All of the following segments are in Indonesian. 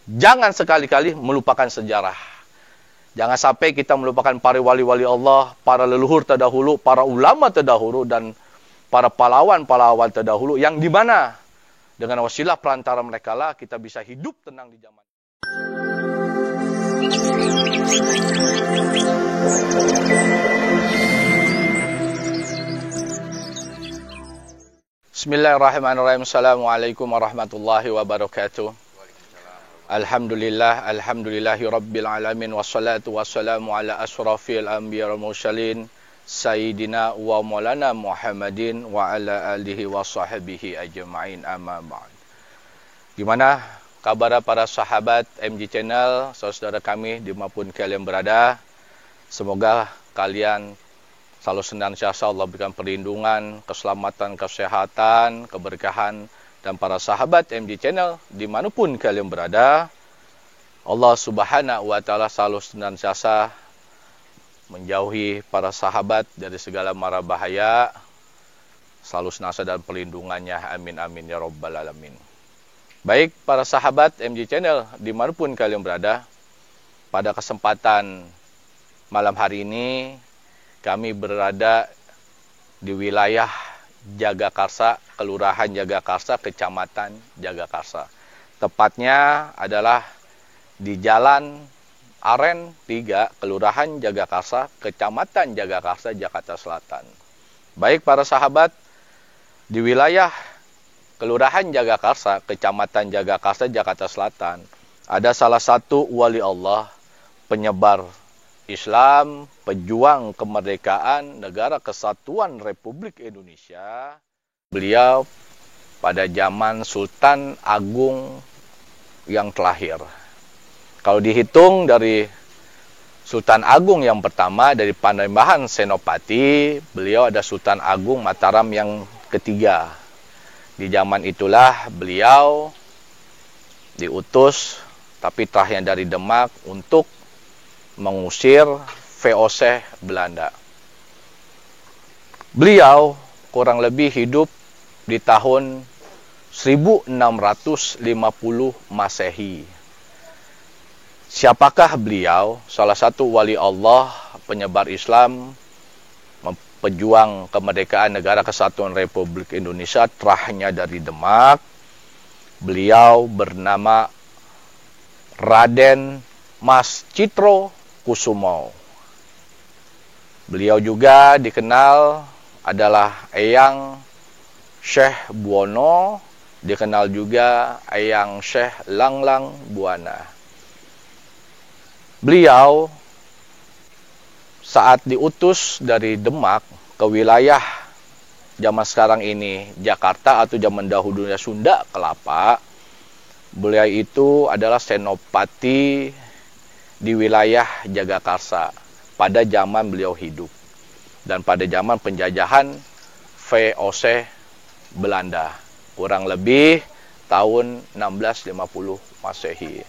Jangan sekali-kali melupakan sejarah. Jangan sampai kita melupakan para wali-wali Allah, para leluhur terdahulu, para ulama terdahulu, dan para pahlawan-pahlawan terdahulu, yang di mana dengan wasilah perantara mereka lah kita bisa hidup tenang di zaman. Bismillahirrahmanirrahim. Assalamualaikum warahmatullahi wabarakatuh. Alhamdulillahi rabbil alamin. Wassalatu wassalamu ala asrafil anbiya wal mursalin Sayyidina wa maulana Muhammadin wa ala alihi wa sahbihi ajma'in, amma ba'd. Gimana kabar para sahabat MG Channel, saudara kami dimanapun kalian berada? Semoga kalian selalu senantiasa Allah berikan perlindungan, keselamatan, kesehatan, keberkahan. Dan para sahabat MG Channel dimanapun kalian berada, Allah Subhanahu wa Ta'ala selalu senantiasa menjauhi para sahabat dari segala mara bahaya, selalu senantiasa dalam perlindungannya. Amin amin ya rabbal alamin. Baik para sahabat MG Channel dimanapun kalian berada, pada kesempatan malam hari ini kami berada di wilayah Jagakarsa, Kelurahan Jagakarsa, Kecamatan Jagakarsa. Tepatnya adalah di Jalan Aren 3, Kelurahan Jagakarsa, Kecamatan Jagakarsa, Jakarta Selatan. Baik para sahabat, di wilayah Kelurahan Jagakarsa, Kecamatan Jagakarsa, Jakarta Selatan, ada salah satu wali Allah, penyebar Islam, pejuang kemerdekaan Negara Kesatuan Republik Indonesia. Beliau pada zaman Sultan Agung yang terakhir. Kalau dihitung dari Sultan Agung yang pertama, dari Panembahan Senopati, beliau ada Sultan Agung Mataram yang ketiga. Di zaman itulah beliau diutus, tapi terakhir dari Demak, untuk mengusir VOC Belanda. Beliau kurang lebih hidup di tahun 1650 Masehi. Siapakah beliau? Salah satu wali Allah, penyebar Islam, pejuang kemerdekaan Negara Kesatuan Republik Indonesia, terakhirnya dari Demak. Beliau bernama Raden Mas Citro Kusumo. Beliau juga dikenal adalah Eyang Syekh Buwono, dikenal juga Eyang Syekh Langlang Buana. Beliau saat diutus dari Demak ke wilayah zaman sekarang ini Jakarta, atau zaman dahulunya Sunda Kelapa, beliau itu adalah senopati di wilayah Jagakarsa pada zaman beliau hidup dan pada zaman penjajahan VOC Belanda, kurang lebih tahun 1650 Masehi.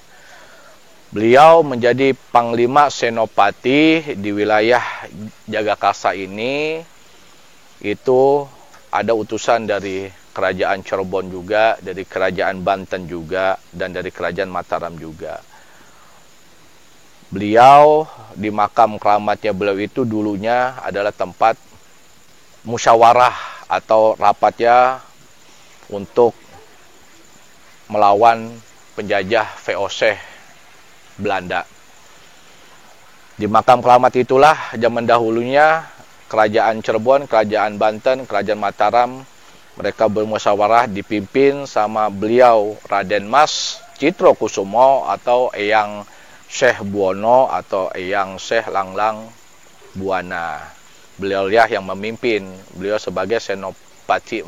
Beliau menjadi Panglima Senopati di wilayah Jagakarsa ini. Itu ada utusan dari Kerajaan Cirebon juga, dari Kerajaan Banten juga, dan dari Kerajaan Mataram juga. Beliau di makam keramatnya beliau itu dulunya adalah tempat musyawarah atau rapatnya untuk melawan penjajah VOC Belanda. Di makam keramat itulah zaman dahulunya Kerajaan Cirebon, Kerajaan Banten, Kerajaan Mataram, mereka bermusyawarah dipimpin sama beliau Raden Mas Citro Kusumo atau Eyang Syekh Buwono atau Eyang Syekh Langlang Buana. Beliau yang memimpin, beliau sebagai senopati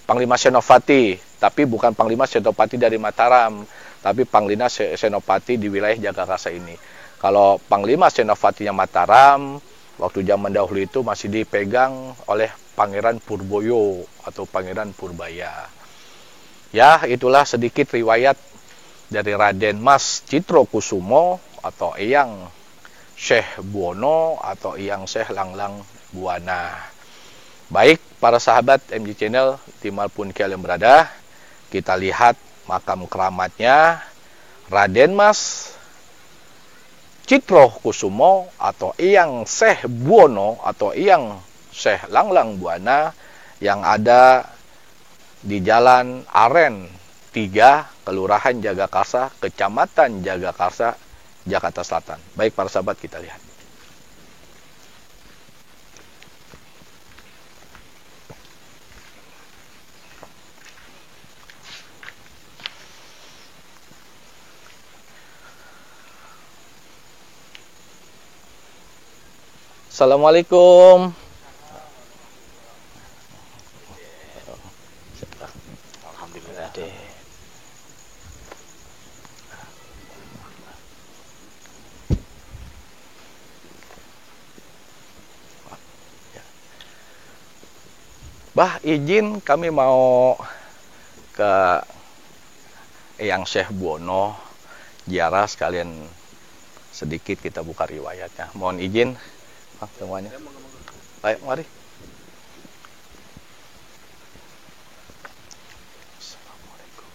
Panglima Senopati, tapi bukan Panglima Senopati dari Mataram, tapi Panglima Senopati di wilayah Jagakarsa ini. Kalau Panglima Senopatinya Mataram, waktu zaman dahulu itu masih dipegang oleh Pangeran Purboyo atau Pangeran Purbaya. Ya, itulah sedikit riwayat dari Raden Mas Citro Kusumo atau Eyang Syekh Buwono atau Eyang Syekh Langlang Buana. Baik para sahabat MG Channel dimanapun kalian berada, kita lihat makam keramatnya Raden Mas Citro Kusumo atau Eyang Syekh Buono atau Eyang Syekh Langlang Buana yang ada di Jalan Aren 3, Kelurahan Jagakarsa, Kecamatan Jagakarsa, Jakarta Selatan. Baik para sahabat, kita lihat. Assalamualaikum. Alhamdulillah deh. Bah, izin kami mau ke Eyang Syekh Buono ziarah, sekalian sedikit kita buka riwayatnya. Mohon izin semuanya. Baik, mari. Assalamualaikum.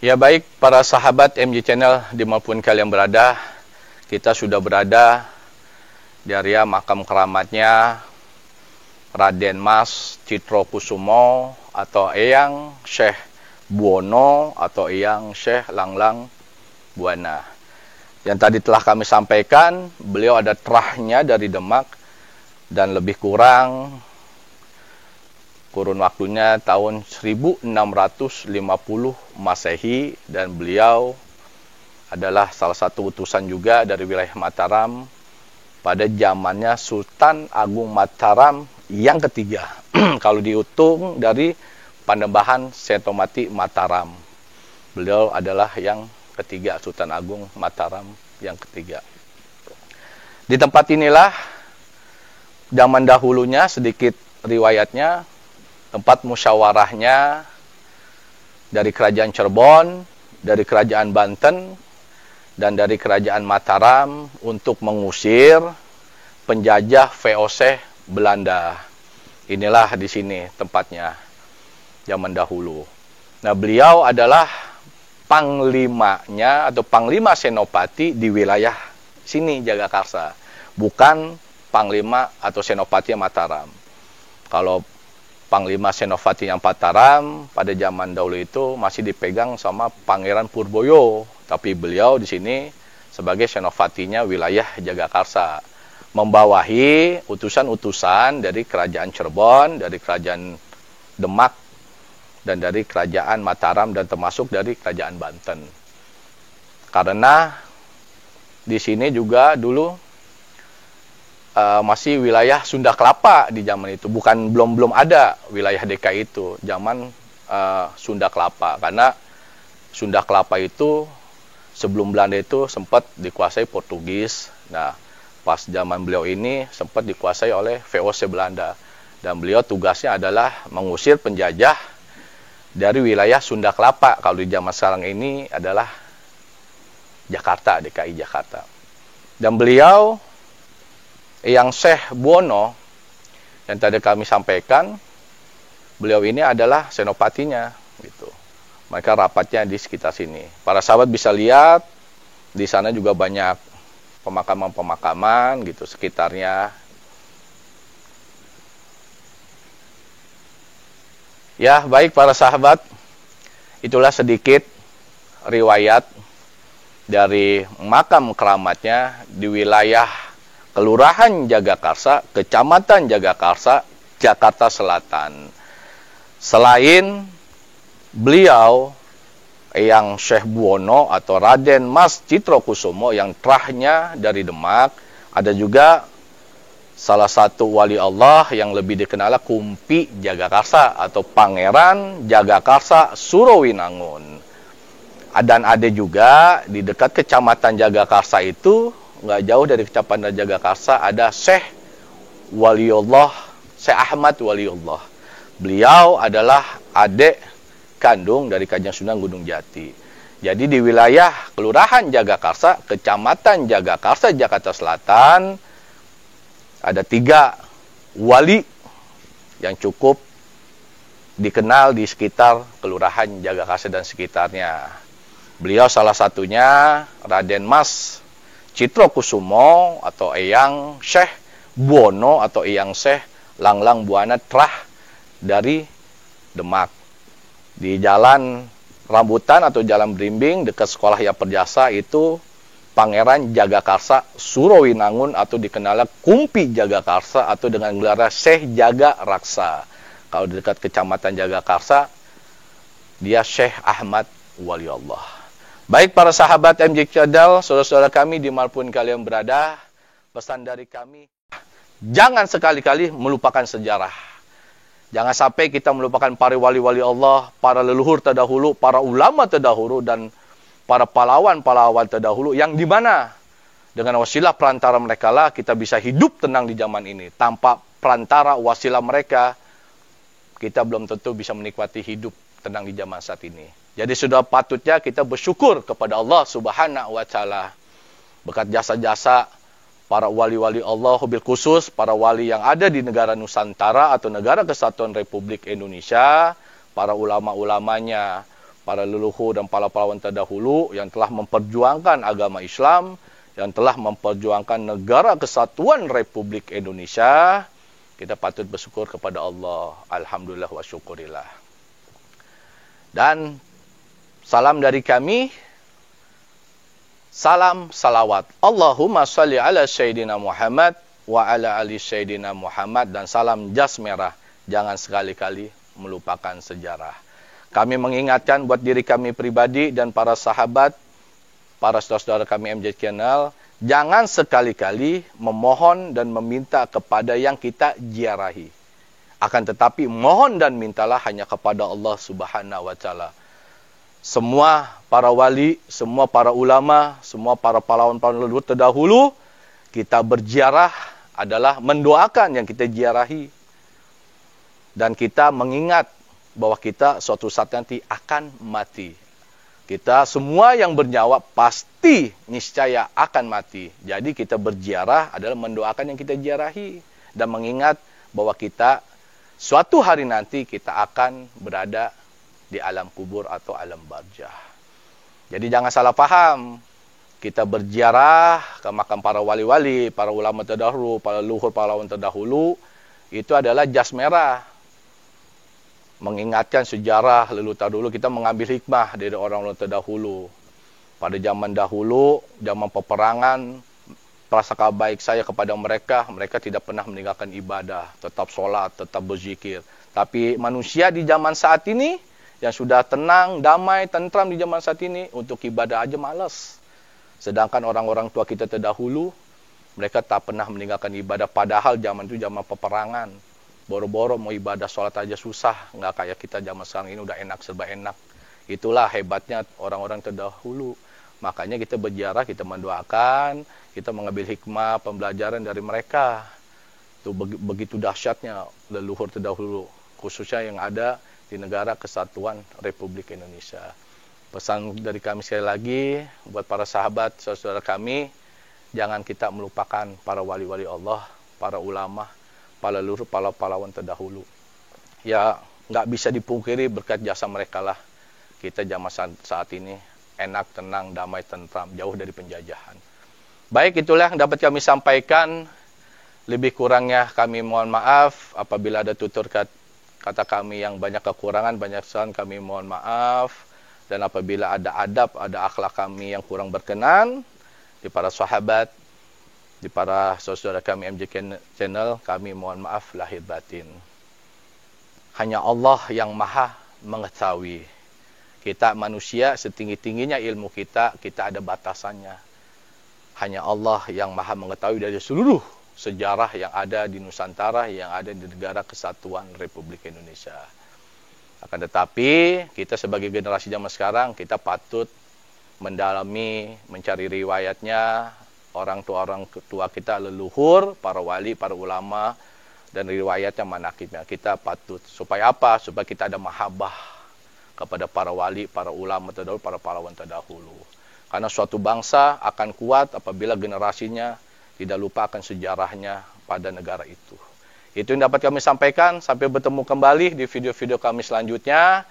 Ya baik, para sahabat MJ Channel dimanapun kalian berada, kita sudah berada di area makam keramatnya Raden Mas Citro Kusumo atau Eyang Syekh Buono atau Eyang Syekh Langlang Buana. Yang tadi telah kami sampaikan, beliau ada terahnya dari Demak dan lebih kurang kurun waktunya tahun 1650 Masehi, dan beliau adalah salah satu utusan juga dari wilayah Mataram pada zamannya Sultan Agung Mataram yang ketiga. Kalau dihitung dari Panembahan Senopati Mataram, beliau adalah yang ketiga, Sultan Agung Mataram yang ketiga. Di tempat inilah zaman dahulunya, sedikit riwayatnya, tempat musyawarahnya dari kerajaan Cirebon, dari kerajaan Banten, dan dari kerajaan Mataram untuk mengusir penjajah VOC Belanda. Inilah di sini tempatnya zaman dahulu. Nah, beliau adalah panglimanya atau panglima senopati di wilayah sini Jagakarsa, bukan panglima atau senopati Mataram. Kalau panglima senopati yang Mataram pada zaman dahulu itu masih dipegang sama Pangeran Purboyo, tapi beliau di sini sebagai senopatinya wilayah Jagakarsa, membawahi utusan-utusan dari kerajaan Cirebon, dari kerajaan Demak, dan dari kerajaan Mataram, dan termasuk dari kerajaan Banten. Karena di sini juga dulu masih wilayah Sunda Kelapa di zaman itu, belum ada wilayah DKI itu, zaman Sunda Kelapa. Karena Sunda Kelapa itu sebelum Belanda itu sempat dikuasai Portugis. Nah, pas zaman beliau ini sempat dikuasai oleh VOC Belanda, dan beliau tugasnya adalah mengusir penjajah dari wilayah Sunda Kelapa. Kalau di zaman sekarang ini adalah Jakarta, DKI Jakarta. Dan beliau yang Syekh Buono yang tadi kami sampaikan, beliau ini adalah senopatinya gitu. Mereka rapatnya di sekitar sini. Para sahabat bisa lihat di sana juga banyak pemakaman-pemakaman gitu sekitarnya. Ya, baik para sahabat, itulah sedikit riwayat dari makam keramatnya di wilayah Kelurahan Jagakarsa, Kecamatan Jagakarsa, Jakarta Selatan. Selain beliau Eyang Syekh Buono atau Raden Mas Citro Kusumo yang terahnya dari Demak, ada juga salah satu wali Allah yang lebih dikenal Kumpi Jagakarsa atau Pangeran Jagakarsa Surowinangun. Dan ada juga di dekat Kecamatan Jagakarsa itu, nggak jauh dari Kecamatan Jagakarsa, ada Syekh Waliullah, Syekh Ahmad Waliullah. Beliau adalah adik kandung dari Kanjeng Sunan Gunung Jati. Jadi di wilayah Kelurahan Jagakarsa, Kecamatan Jagakarsa, Jakarta Selatan, ada 3 wali yang cukup dikenal di sekitar Kelurahan Jagakarsa dan sekitarnya. Beliau salah satunya Raden Mas Citrokusumo atau Eyang Syekh Buwono atau Eyang Syekh Langlang Buana Trah dari Demak. Di Jalan Rambutan atau Jalan Berimbing dekat Sekolah Ya Perjasa itu Pangeran Jagakarsa Surawinangun atau dikenal Kumpi Jagakarsa atau dengan gelar Syekh Jaga Raksa. Kalau di dekat Kecamatan Jagakarsa, dia Syekh Ahmad Waliullah. Baik para sahabat MJ Channel, saudara-saudara kami dimanapun kalian berada, pesan dari kami, jangan sekali-kali melupakan sejarah. Jangan sampai kita melupakan para wali-wali Allah, para leluhur terdahulu, para ulama terdahulu, dan para pahlawan-pahlawan terdahulu, yang dimana dengan wasilah perantara mereka lah kita bisa hidup tenang di zaman ini. Tanpa perantara wasilah mereka, kita belum tentu bisa menikmati hidup tenang di zaman saat ini. Jadi sudah patutnya kita bersyukur kepada Allah Subhanahu wa Ta'ala berkat jasa-jasa para wali-wali Allah, bil khusus para wali yang ada di negara Nusantara atau negara Kesatuan Republik Indonesia, para ulama-ulamanya, para leluhur dan para pahlawan terdahulu yang telah memperjuangkan agama Islam, yang telah memperjuangkan negara Kesatuan Republik Indonesia. Kita patut bersyukur kepada Allah. Alhamdulillah wa syukurillah. Dan salam dari kami, salam salawat. Allahumma salli ala Sayyidina Muhammad wa ala ali Sayyidina Muhammad. Dan salam jas merah. Jangan sekali-kali melupakan sejarah. Kami mengingatkan buat diri kami pribadi dan para sahabat, para saudara-saudara kami MJ Channel, jangan sekali-kali memohon dan meminta kepada yang kita ziarahi. Akan tetapi mohon dan mintalah hanya kepada Allah Subhanahu wa Ta'ala. Semua para wali, semua para ulama, semua para pahlawan-pahlawan leluhur terdahulu, kita berziarah adalah mendoakan yang kita ziarahi. Dan kita mengingat bahwa kita suatu saat nanti akan mati. Kita semua yang bernyawa pasti niscaya akan mati. Jadi kita berziarah adalah mendoakan yang kita ziarahi dan mengingat bahwa kita suatu hari nanti kita akan berada di alam kubur atau alam barzah. Jadi jangan salah paham. Kita berziarah ke makam para wali-wali, para ulama terdahulu, para leluhur pahlawan terdahulu, itu adalah jas merah. Mengingatkan sejarah leluhur terdahulu, kita mengambil hikmah dari orang-orang terdahulu. Pada zaman dahulu, zaman peperangan, prasangka baik saya kepada mereka, mereka tidak pernah meninggalkan ibadah, tetap sholat, tetap berzikir. Tapi manusia di zaman saat ini, yang sudah tenang, damai, tentram di zaman saat ini, untuk ibadah aja malas. Sedangkan orang-orang tua kita terdahulu, mereka tak pernah meninggalkan ibadah, padahal zaman itu zaman peperangan. Boro-boro mau ibadah sholat aja susah, nggak kayak kita zaman sekarang ini udah enak, serba enak. Itulah hebatnya orang-orang terdahulu. Makanya kita berziarah, kita mendoakan, kita mengambil hikmah, pembelajaran dari mereka. Itu begitu dahsyatnya leluhur terdahulu, khususnya yang ada di negara Kesatuan Republik Indonesia. Pesan dari kami sekali lagi, buat para sahabat, saudara kami, jangan kita melupakan para wali-wali Allah, para ulama, para leluhur, para pahlawan terdahulu. Ya, nggak bisa dipungkiri berkat jasa mereka lah kita zaman saat ini enak, tenang, damai, tentram, jauh dari penjajahan. Baik, itulah yang dapat kami sampaikan. Lebih kurangnya kami mohon maaf. Apabila ada tutur kata kami yang banyak kekurangan, banyak kesalahan, kami mohon maaf. Dan apabila ada adab, ada akhlak kami yang kurang berkenan, di para sahabat, di para saudara kami MJ Channel, kami mohon maaf lahir batin. Hanya Allah yang maha mengetahui. Kita manusia setinggi-tingginya ilmu kita ada batasannya. Hanya Allah yang maha mengetahui dari seluruh sejarah yang ada di Nusantara, yang ada di negara Kesatuan Republik Indonesia. Akan tetapi, kita sebagai generasi zaman sekarang, kita patut mendalami, mencari riwayatnya, orang tua kita, leluhur, para wali, para ulama, dan riwayatnya, manakibnya. Kita patut. Supaya apa? Supaya kita ada mahabbah. kepada para wali, para ulama terdahulu, para pahlawan terdahulu. Karena suatu bangsa akan kuat apabila generasinya tidak lupa akan sejarahnya pada negara itu. Itu yang dapat kami sampaikan. Sampai bertemu kembali di video-video kami selanjutnya.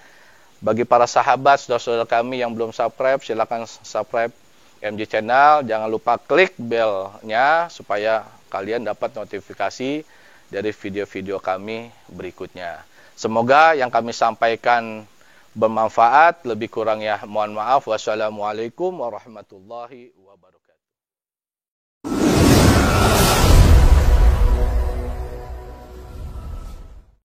Bagi para sahabat, saudara-saudara kami yang belum subscribe, silakan subscribe MJ Channel. Jangan lupa klik belnya supaya kalian dapat notifikasi dari video-video kami berikutnya. Semoga yang kami sampaikan bermanfaat. Lebih kurangnya mohon maaf. Wassalamualaikum warahmatullahi wabarakatuh.